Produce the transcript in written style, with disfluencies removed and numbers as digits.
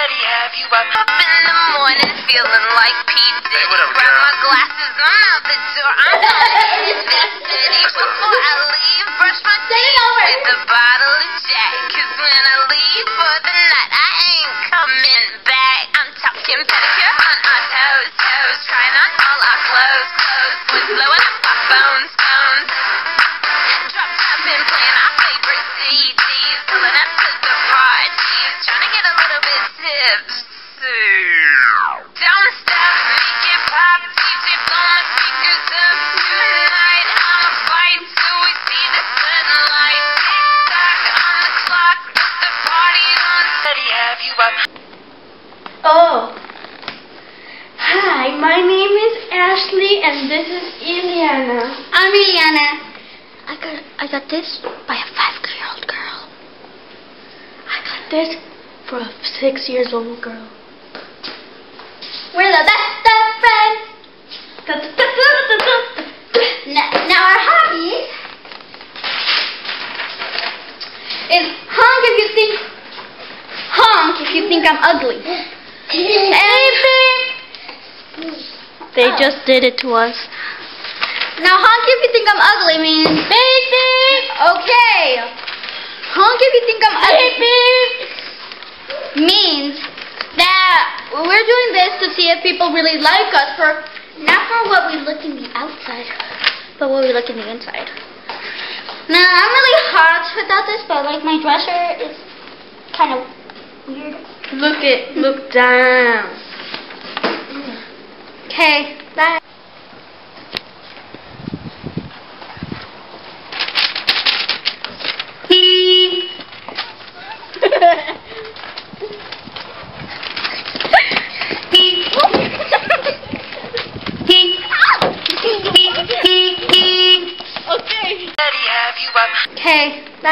Steady, have you up in the morning feeling like Pete did. Hey, whatever, grab girl. my glasses, I'm out the door. I'm going to this city. Before I leave, brush my teeth with a bottle of Jack. 'Cause when I leave for the night, I ain't coming back. I'm talking pedicure on our toes, toes. Trying on all our clothes, clothes. Boys blowing up our phones, phones. Drop top and playing our favorite CDs. Pulling up to the parties. Trying to get a little bit tipsy. Don't stop, make it pop. DJ blow my speakers up tonight. I'ma fight till we see the sunlight. Tick tock on the clock, the party on. Steady, have you up? Oh. Hi, my name is Ashley and this is Ileana. I'm Ileana. I got this by a 5-year-old girl. I got this for a 6-year-old girl. We're the best of friends. Now our hobby is honk if you think I'm ugly. They just did it to us. Now honk if you think I'm ugly means okay. Honk if you think I'm ugly means that we're doing this to see if people really like us, not for what we look in the outside, but what we look in the inside. Now I'm really hot without this, but like my dresser is kind of weird. Look down. Okay, bye. Steady, have you up? Okay, bye.